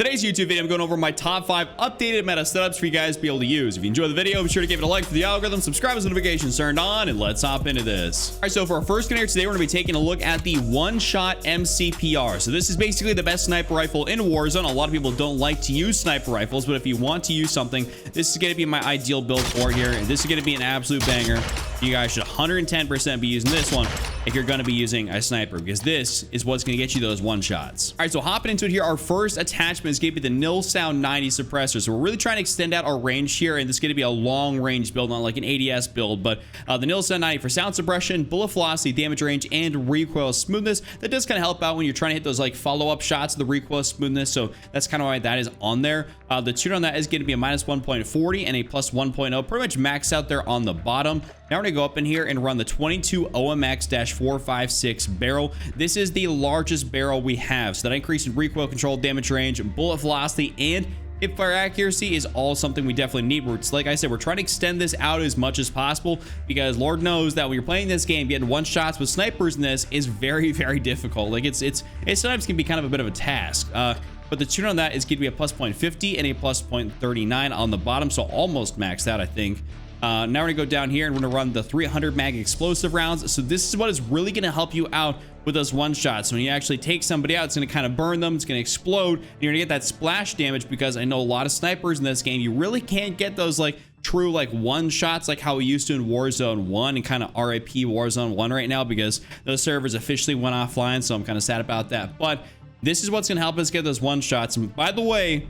Today's YouTube video, I'm going over my top 5 updated meta setups for you guys to be able to use. If you enjoy the video, be sure to give it a like for the algorithm, subscribe with notifications turned on, and let's hop into this. All right, so for our first gun here today, we're going to be taking a look at the one-shot MCPR. So this is basically the best sniper rifle in Warzone. A lot of people don't like to use sniper rifles, but if you want to use something, this is going to be my ideal build for here. And this is going to be an absolute banger. You guys should 110% be using this one if you're going to be using a sniper, because this is what's going to get you those one shots. All right, so hopping into it here, our first attachment is going to be the Nil Sound 90 suppressor. So we're really trying to extend out our range here, and this is going to be a long range build, not like an ADS build, but the Nil Sound 90 for sound suppression, bullet velocity, damage range, and recoil smoothness. That does kind of help out when you're trying to hit those like follow-up shots of the recoil smoothness, so that's kind of why that is on there. The tune on that is going to be a minus 1.40 and a plus 1.0, pretty much maxed out there on the bottom. Now we're going to go up in here and run the 22 OMX-456 barrel. This is the largest barrel we have, so that increase in recoil control, damage range, bullet velocity, and hip fire accuracy is all something we definitely need. Like I said, we're trying to extend this out as much as possible, because Lord knows that when you're playing this game, getting one shots with snipers in this is very, very difficult. Like it sometimes can be kind of a bit of a task. But the tune on that is going to be a plus 0.50 and a plus 0.39 on the bottom, so almost maxed out, I think. Now we're gonna go down here and we're gonna run the 300 mag explosive rounds. So this is what is really gonna help you out with those one shots. When you actually take somebody out, it's gonna kind of burn them, it's gonna explode, and you're gonna get that splash damage, because I know a lot of snipers in this game, you really can't get those like true like one shots like how we used to in Warzone 1 and kind of RIP Warzone 1 right now, because those servers officially went offline, so I'm kind of sad about that. But this is what's gonna help us get those one shots. And by the way,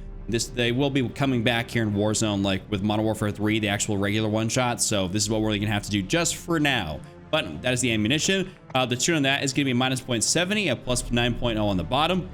they will be coming back here in Warzone, like with Modern Warfare 3, the actual regular one shot. So this is what we're really gonna have to do just for now. But that is the ammunition. The tune on that is gonna be minus 0.70, a plus 9.0 on the bottom.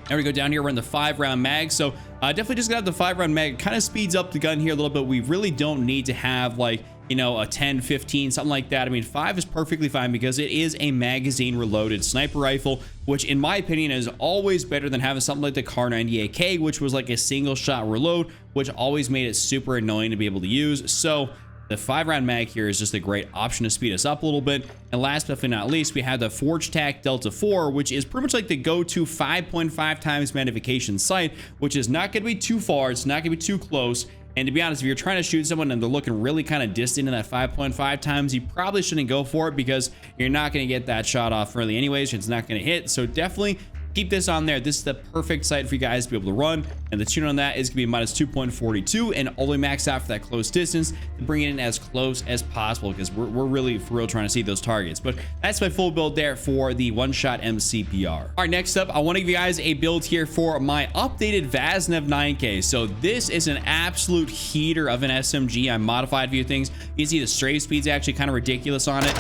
Now we go down here, we're in the 5-round mag. So definitely just got the 5-round mag. It kind of speeds up the gun here a little bit. We really don't need to have like, you know, a 10, 15, something like that. I mean, 5 is perfectly fine, because it is a magazine reloaded sniper rifle, which in my opinion is always better than having something like the Kar 98K, which was like a single shot reload, which always made it super annoying to be able to use. So the 5-round mag here is just a great option to speed us up a little bit. And last but definitely not least, we have the Forge Tac Delta 4, which is pretty much like the go-to 5.5 times magnification sight, which is not going to be too far, it's not going to be too close. And to be honest, if you're trying to shoot someone and they're looking really kind of distant in that 5.5 times, you probably shouldn't go for it, because you're not going to get that shot off early anyways. It's not going to hit. So definitely keep this on there. This is the perfect sight for you guys to be able to run. And the tune on that is going to be minus 2.42 and all the way maxed out for that close distance to bring it in as close as possible, because we're really for real trying to see those targets. But that's my full build there for the one-shot MCPR. All right, next up, I want to give you guys a build here for my updated Vaznev 9K. So this is an absolute heater of an SMG. I modified a few things. You can see the strafe speed's actually kind of ridiculous on it.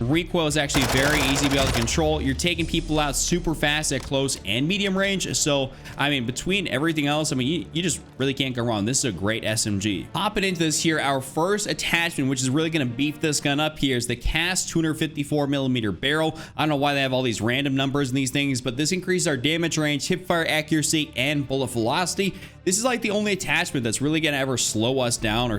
Recoil is actually very easy to be able to control. You're taking people out super fast at close and medium range. So, I mean, between everything else, I mean, you just really can't go wrong. This is a great SMG. Hopping into this here, our first attachment, which is really going to beef this gun up here, is the CAS 254mm barrel. I don't know why they have all these random numbers in these things, but this increases our damage range, hip fire accuracy, and bullet velocity. This is like the only attachment that's really going to ever slow us down.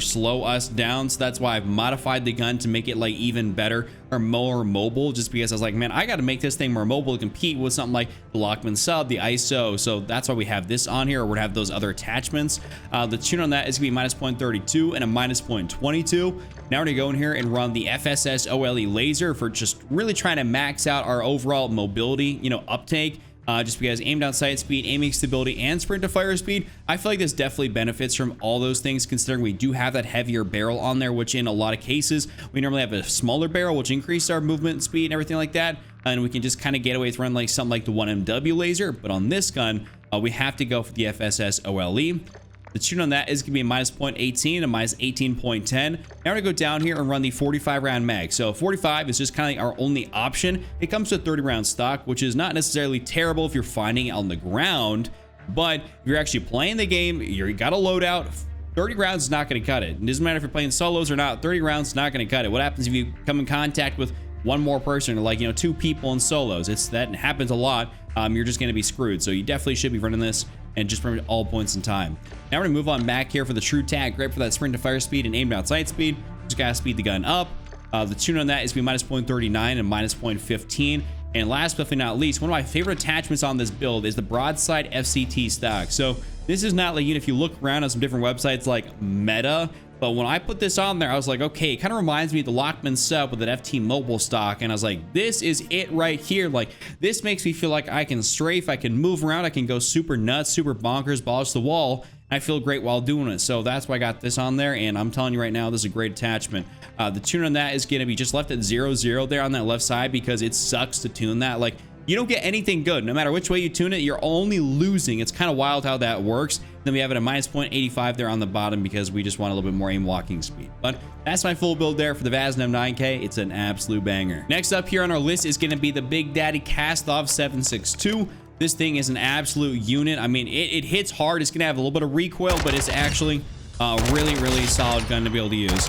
So that's why I've modified the gun to make it like even better or more mobile, just because I was like, man, I got to make this thing more mobile to compete with something like the Lockman sub, the ISO. So that's why we have this on here, or we'd have those other attachments. The tune on that is gonna be minus 0.32 and a minus 0.22. Now we're gonna go in here and run the FSS OLE laser for just really trying to max out our overall mobility, you know, uptake. Just because aim down sight speed, aiming stability, and sprint to fire speed, I feel like this definitely benefits from all those things, considering we do have that heavier barrel on there, which in a lot of cases, we normally have a smaller barrel, which increases our movement speed and everything like that. And we can just kind of get away with running like something like the 1MW laser. But on this gun, we have to go for the FSS OLE. The tune on that is going to be a minus 0.18 and minus 18.10. Now we're going to go down here and run the 45-round mag. So 45 is just kind of our only option. It comes with 30-round stock, which is not necessarily terrible if you're finding it on the ground. But if you're actually playing the game, you got a loadout, 30 rounds is not going to cut it. It doesn't matter if you're playing solos or not, 30 rounds is not going to cut it. What happens if you come in contact with one more person, or like, you know, 2 people in solos? That happens a lot. You're just going to be screwed. So you definitely should be running this and just from all points in time. Now we're gonna move on back here for the True Tag. Great for that sprint to fire speed and aim down sight speed. Just gotta speed the gun up. The tune on that is gonna be minus 0.39 and minus 0.15. And last but not least, one of my favorite attachments on this build is the broadside FCT stock. So this is not like, you know, if you look around on some different websites like Meta, but when I put this on there, I was like, okay, it kind of reminds me of the Lockman sub with an FT mobile stock. And I was like, this is it right here. Like, this makes me feel like I can strafe, I can move around, I can go super nuts, super bonkers, balls to the wall. I feel great while doing it. So that's why I got this on there. And I'm telling you right now, this is a great attachment. The tune on that is going to be just left at 0-0 there on that left side because it sucks to tune that. Like, you don't get anything good. No matter which way you tune it, you're only losing. It's kind of wild how that works. Then we have it at minus 0.85 there on the bottom because we just want a little bit more aim walking speed. But that's my full build there for the Vaznev 9K. It's an absolute banger. Next up here on our list is going to be the Big Daddy Cast-Off 7.62. This thing is an absolute unit. I mean, it hits hard. It's going to have a little bit of recoil, but it's actually a really, really solid gun to be able to use.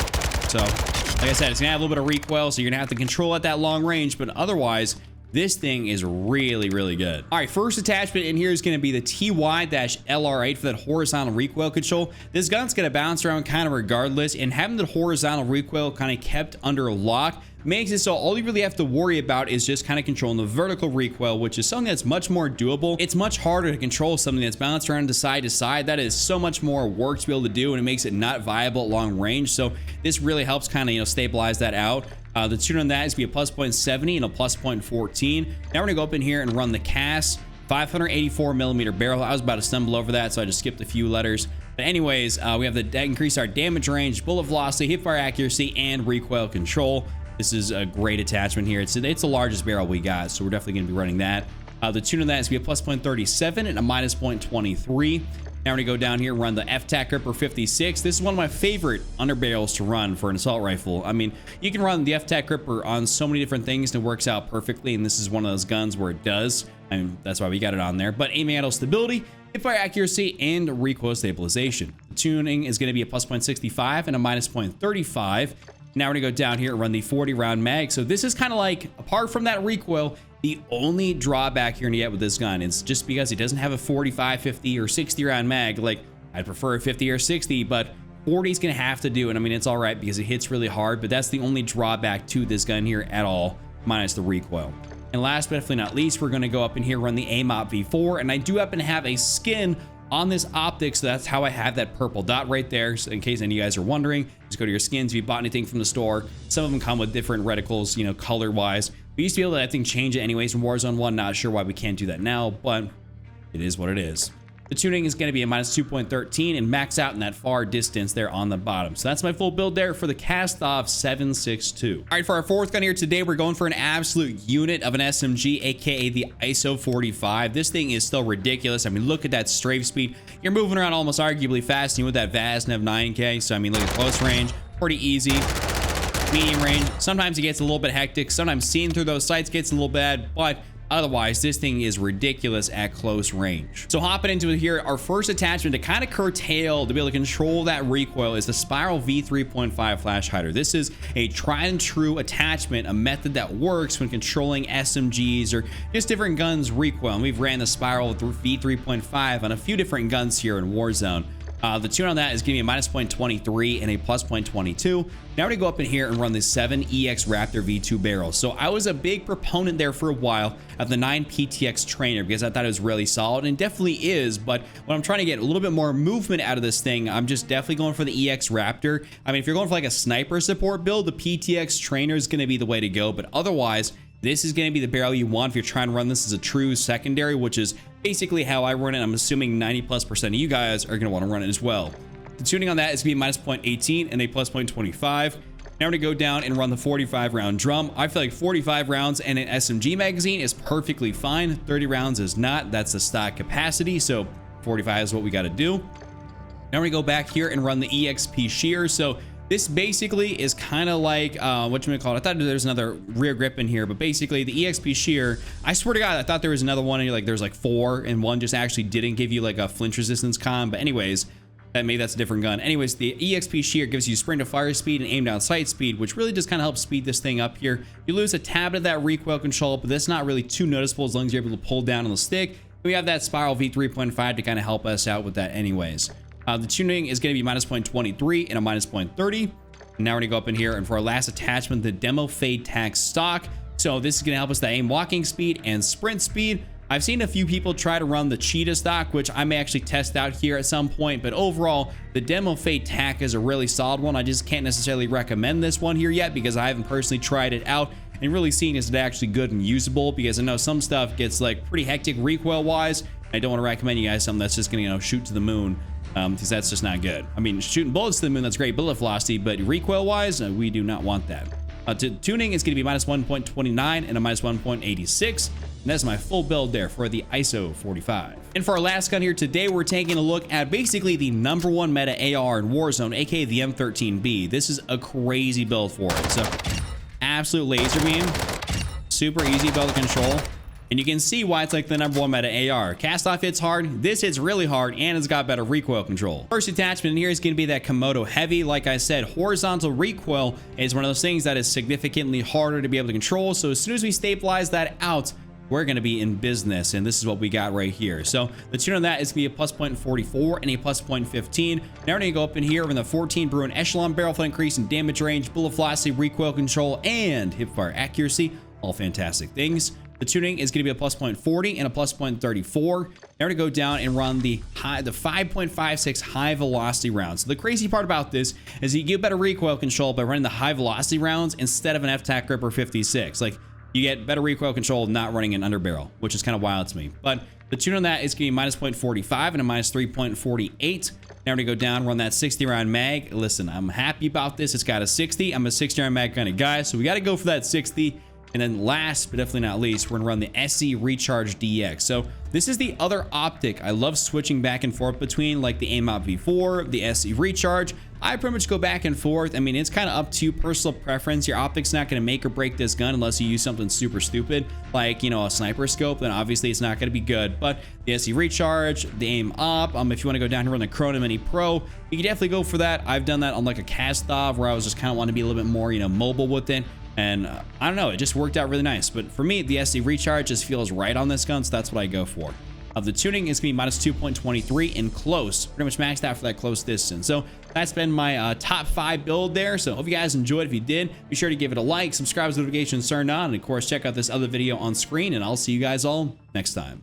So, like I said, it's going to have a little bit of recoil, so you're going to have to control at that long range, but otherwise, this thing is really, really good. All right, first attachment in here is going to be the TY-LR8 for that horizontal recoil control. This gun's going to bounce around kind of regardless, and having the horizontal recoil kind of kept under lock makes it so all you really have to worry about is just kind of controlling the vertical recoil, which is something that's much more doable. It's much harder to control something that's bounced around to side. That is so much more work to be able to do, and it makes it not viable at long range. So this really helps kind of, you know, stabilize that out. The tune on that is going to be a plus 0.70 and a plus 0.14. Now we're going to go up in here and run the CAS 584 millimeter barrel. I was about to stumble over that, so I just skipped a few letters. But anyways, we have the increase our damage range, bullet velocity, hipfire accuracy, and recoil control. This is a great attachment here. It's the largest barrel we got, so we're definitely going to be running that. The tune on that is going to be a plus 0.37 and a minus 0.23. Now we're going to go down here and run the F-Tac Ripper 56. This is one of my favorite underbarrels to run for an assault rifle. I mean, you can run the F-Tac Ripper on so many different things and it works out perfectly, and this is one of those guns where it does. I mean, that's why we got it on there. But aiming handle stability, hipfire accuracy, and recoil stabilization. The tuning is going to be a plus 0.65 and a minus 0.35. Now we're gonna go down here and run the 40 round mag. So this is kind of like, apart from that recoil, the only drawback you're gonna get with this gun is just because it doesn't have a 45, 50, or 60 round mag. Like, I'd prefer a 50 or 60, but 40 is gonna have to do. And I mean, it's all right because it hits really hard, but that's the only drawback to this gun here at all, minus the recoil. And last but definitely not least, we're gonna go up in here, run the AMOP V4, and I do happen to have a skin on this optic, so that's how I have that purple dot right there. So in case any of you guys are wondering, just go to your skins if you bought anything from the store. Some of them come with different reticles, you know, color wise. We used to be able to, I think, change it anyways in Warzone 1. Not sure why we can't do that now, but it is what it is. The tuning is going to be a minus 2.13 and max out in that far distance there on the bottom. So that's my full build there for the Cast-Off 7.62. All right, for our fourth gun here today, we're going for an absolute unit of an SMG, aka the ISO 45. This thing is still ridiculous. I mean, look at that strafe speed. You're moving around almost arguably faster with that Vaznev 9K. So I mean, look at close range, pretty easy. Medium range, sometimes it gets a little bit hectic. Sometimes seeing through those sights gets a little bad, but otherwise, this thing is ridiculous at close range. So hopping into it here, our first attachment to kind of curtail, to be able to control that recoil, is the Spiral V3.5 flash hider. This is a tried and true attachment, a method that works when controlling SMGs or just different guns recoil. And we've ran the Spiral V3.5 on a few different guns here in Warzone. The tune on that is giving me a minus 0.23 and a plus 0.22. Now we're gonna go up in here and run the 7EX Raptor V2 barrel. So I was a big proponent there for a while of the 9 PTX trainer because I thought it was really solid, and definitely is, but when I'm trying to get a little bit more movement out of this thing, I'm just definitely going for the EX Raptor. I mean, if you're going for like a sniper support build, the PTX trainer is gonna be the way to go, but otherwise, this is going to be the barrel you want if you're trying to run this as a true secondary, which is basically how I run it. I'm assuming 90+% of you guys are going to want to run it as well. The tuning on that is going to be minus 0.18 and a plus 0.25. Now we're going to go down and run the 45 round drum. I feel like 45 rounds and an SMG magazine is perfectly fine. 30 rounds is not. That's the stock capacity. So 45 is what we got to do. Now we're going to go back here and run the EXP shear. So this basically is kind of like, what you may call it. I thought there's another rear grip in here, but basically the EXP shear, I swear to God, I thought there was another one and you're like, there's like 4 and one just actually didn't give you like a flinch resistance con. But anyways, maybe that's a different gun. Anyways, the EXP shear gives you sprint to fire speed and aim down sight speed, which really just kind of helps speed this thing up here. You lose a tad of that recoil control, but that's not really too noticeable as long as you're able to pull down on the stick. We have that Spiral V3.5 to kind of help us out with that anyways. The tuning is going to be minus 0.23 and a minus 0.30. Now we're going to go up in here, and for our last attachment, the Demo Fade Tac stock So this is going to help us the aim walking speed and sprint speed. I've seen a few people try to run the cheetah stock, which I may actually test out here at some point, but overall, the Demo Fate TAC is a really solid one. I just can't necessarily recommend this one here yet because I haven't personally tried it out and really seen is it actually good and usable, because I know some stuff gets like pretty hectic recoil wise. I don't want to recommend you guys something that's just gonna, shoot to the moon, because that's just not good. I mean, shooting bullets to the moon, that's great bullet velocity, but recoil wise, we do not want that. Tuning is going to be minus 1.29 and a minus 1.86. And that's my full build there for the ISO 45. And for our last gun here today, we're taking a look at basically the #1 meta AR in Warzone, aka the M13B. This is a crazy build for it. So absolute laser beam, super easy build to control. And you can see why it's like the #1 meta AR. Cast off hits hard, this hits really hard, and it's got better recoil control. First attachment in here is going to be that Komodo Heavy. Like I said, horizontal recoil is one of those things that is significantly harder to be able to control. So as soon as we stabilize that out, we're going to be in business, and this is what we got right here. So the tune on that is going to be a plus 0.44 and a plus 0.15. Now we're going to go up in here with a 14 Bruin Echelon barrel for increase in damage range, bullet velocity, recoil control, and hipfire accuracy. All fantastic things. The tuning is going to be a plus 0.40 and a plus 0.34. Now we're going to go down and run the 5.56 high velocity rounds. So the crazy part about this is you get better recoil control by running the high velocity rounds instead of an F-Tac Gripper 56. Like, you get better recoil control not running an underbarrel, which is kind of wild to me. But the tune on that is going to be minus 0.45 and a minus 3.48. Now we're going to go down, run that 60 round mag. Listen, I'm happy about this. It's got a 60. I'm a 60 round mag kind of guy, so we got to go for that 60. And then last, but definitely not least, we're gonna run the SE Recharge DX. So this is the other optic I love switching back and forth between, like the AIM-OP V4, the SE Recharge. I pretty much go back and forth. I mean, it's kind of up to personal preference. Your optic's not gonna make or break this gun unless you use something super stupid, like, a sniper scope, then obviously it's not gonna be good. But the SE Recharge, the AIM-OP, if you wanna go down here on the Chrono Mini Pro, you can definitely go for that. I've done that on like a Kastov where I was just kind of wanting to be a little bit more, mobile with it. And I don't know, it just worked out really nice. But for me, the SE Recharge just feels right on this gun, so that's what I go for. The tuning is going to be minus 2.23 in close. Pretty much maxed out for that close distance. So that's been my top 5 build there. So hope you guys enjoyed. If you did, be sure to give it a like, subscribe, notifications turned on, and of course, check out this other video on screen. And I'll see you guys all next time.